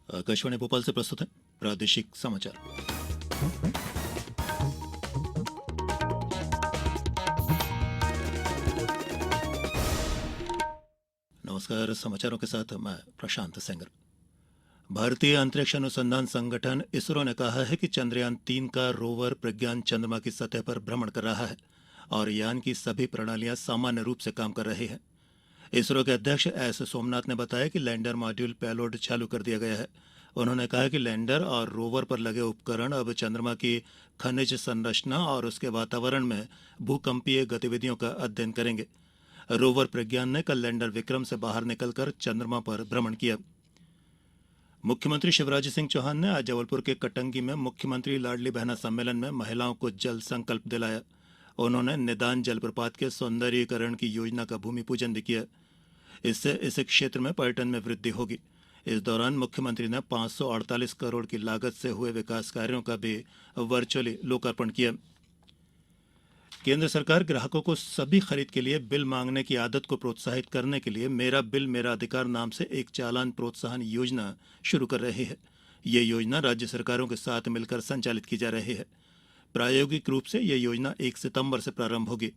आकाशवाणी भोपाल से प्रस्तुत है प्रादेशिक समाचार। नमस्कार, समाचारों के साथ मैं प्रशांत सेंगर। भारतीय अंतरिक्ष अनुसंधान संगठन इसरो ने कहा है कि चंद्रयान-3 का रोवर प्रज्ञान चंद्रमा की सतह पर भ्रमण कर रहा है और यान की सभी प्रणालियां सामान्य रूप से काम कर रही हैं। इसरो के अध्यक्ष एस सोमनाथ ने बताया कि लैंडर मॉड्यूल पेलोड चालू कर दिया गया है। उन्होंने कहा कि लैंडर और रोवर पर लगे उपकरण अब चंद्रमा की खनिज संरचना और उसके वातावरण में भूकंपीय गतिविधियों का अध्ययन करेंगे। रोवर प्रज्ञान ने कल लैंडर विक्रम से बाहर निकलकर चंद्रमा पर भ्रमण किया। मुख्यमंत्री शिवराज सिंह चौहान ने आज जबलपुर के कटंगी में मुख्यमंत्री लाडली बहना सम्मेलन में महिलाओं को जल संकल्प दिलाया। उन्होंने निदान जलप्रपात के सौंदर्यीकरण की योजना का भूमि पूजन भी किया। इससे इस क्षेत्र में पर्यटन में वृद्धि होगी। इस दौरान मुख्यमंत्री ने 548 करोड़ की लागत से हुए विकास कार्यों का भी वर्चुअली लोकार्पण किया। केंद्र सरकार ग्राहकों को सभी खरीद के लिए बिल मांगने की आदत को प्रोत्साहित करने के लिए मेरा बिल मेरा अधिकार नाम से एक चालान प्रोत्साहन योजना शुरू कर रही है। ये योजना राज्य सरकारों के साथ मिलकर संचालित की जा रही है। प्रायोगिक रूप से यह योजना 1 सितंबर से प्रारंभ होगी।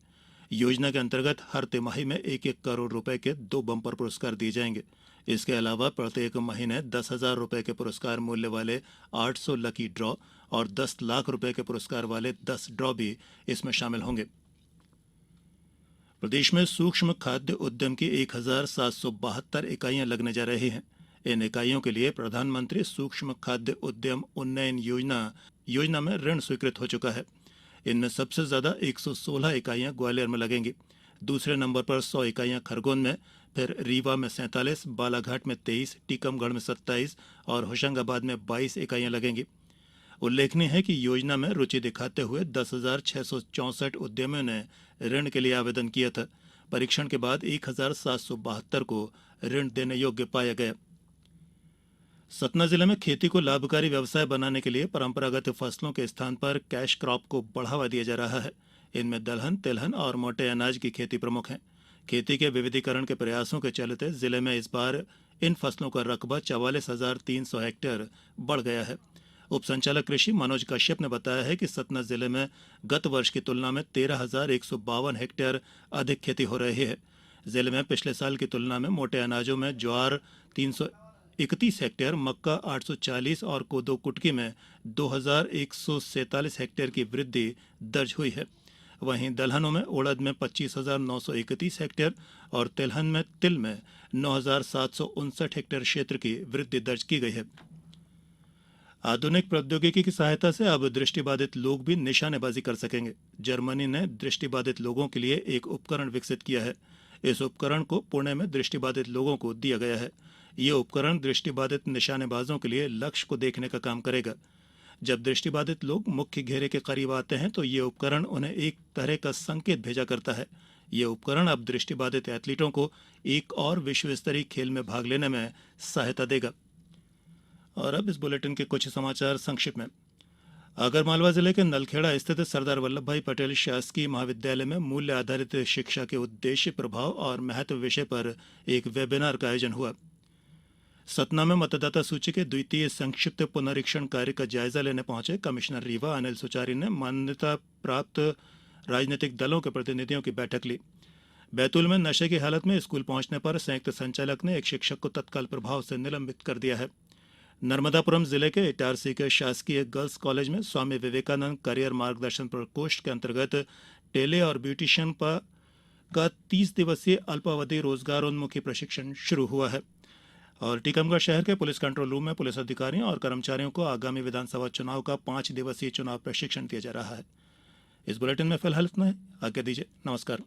योजना के अंतर्गत हर तिमाही में 1-1 करोड़ रुपए के 2 बम्पर पुरस्कार दिए जाएंगे। इसके अलावा प्रत्येक महीने 10,000 रुपए के पुरस्कार मूल्य वाले 800 लकी ड्रॉ और 10 लाख रुपए के पुरस्कार वाले 10 ड्रॉ भी इसमें शामिल होंगे। प्रदेश में सूक्ष्म खाद्य उद्यम की 1,772 इकाइयां लगने जा रही हैं। इन इकाइयों के लिए प्रधानमंत्री सूक्ष्म खाद्य उद्यम उन्नयन योजना में ऋण स्वीकृत हो चुका है। इनमें सबसे ज्यादा 116 इकाइयां ग्वालियर में लगेंगी। दूसरे नंबर पर 100 इकाइयां खरगोन में, फिर रीवा में 47, बालाघाट में 23, टीकमगढ़ में 27 और होशंगाबाद में 22 इकाइयां लगेंगी। उल्लेखनीय है कि योजना में रुचि दिखाते हुए 10,664 उद्यमियों ने ऋण के लिए आवेदन किया था। परीक्षण के बाद 1,772 को ऋण देने योग्य पाया गया। सतना जिले में खेती को लाभकारी व्यवसाय बनाने के लिए परंपरागत फसलों के स्थान पर कैश क्रॉप को बढ़ावा दिया जा रहा है। इनमें दलहन, तिलहन और मोटे अनाज की खेती प्रमुख है। खेती के विविधीकरण के प्रयासों के चलते जिले में इस बार इन फसलों का रकबा 44,300 हेक्टेयर बढ़ गया है। उप संचालक कृषि मनोज कश्यप ने बताया है कि सतना जिले में गत वर्ष की तुलना में 13,152 हेक्टेयर अधिक खेती हो रही है। जिले में पिछले साल की तुलना में मोटे अनाजों में ज्वार 331 हेक्टेयर, मक्का 840 और कोदो कुटकी में 2,147 हेक्टेयर की वृद्धि दर्ज हुई है। वहीं दलहनों में उड़द में 25,931 हेक्टेयर और तिलहन में तिल में 9,759 हेक्टेयर क्षेत्र की वृद्धि दर्ज की गई है। आधुनिक प्रौद्योगिकी की सहायता से अब दृष्टिबाधित लोग भी निशानेबाजी कर सकेंगे। जर्मनी ने दृष्टिबाधित लोगों के लिए एक उपकरण विकसित किया है। इस उपकरण को पुणे में दृष्टिबाधित लोगों को दिया गया है। ये उपकरण दृष्टिबाधित निशानेबाजों के लिए लक्ष्य को देखने का काम करेगा। जब दृष्टिबाधित लोग मुख्य घेरे के करीब आते हैं तो ये उपकरण उन्हें एक तरह का संकेत भेजा करता है। ये उपकरण अब दृष्टिबाधित एथलीटों को एक और विश्व स्तरीय खेल में भाग लेने में सहायता देगा। और अब इस बुलेटिन के कुछ समाचार संक्षिप्त में। आगरमालवा जिले के नलखेड़ा स्थित सरदार वल्लभ भाई पटेल शासकीय महाविद्यालय में मूल्य आधारित शिक्षा के उद्देश्य, प्रभाव और महत्व विषय पर एक वेबिनार का आयोजन हुआ। सतना में मतदाता सूची के द्वितीय संक्षिप्त पुनरीक्षण कार्य का जायजा लेने पहुंचे कमिश्नर रीवा अनिल सुचारी ने मान्यता प्राप्त राजनीतिक दलों के प्रतिनिधियों की बैठक ली। बैतूल में नशे की हालत में स्कूल पहुंचने पर संयुक्त संचालक ने एक शिक्षक को तत्काल प्रभाव से निलंबित कर दिया है। नर्मदापुरम जिले के इटारसी के शासकीय गर्ल्स कॉलेज में स्वामी विवेकानंद करियर मार्गदर्शन प्रकोष्ठ के अंतर्गत टेले और ब्यूटिशियन का 30 दिवसीय अल्पावधि रोजगारोन्मुखी प्रशिक्षण शुरू हुआ है। और टीकमगढ़ शहर के पुलिस कंट्रोल रूम में पुलिस अधिकारियों और कर्मचारियों को आगामी विधानसभा चुनाव का 5 दिवसीय चुनाव प्रशिक्षण दिया जा रहा है। इस बुलेटिन में फिलहाल इतना है। आज्ञा दीजिए। नमस्कार।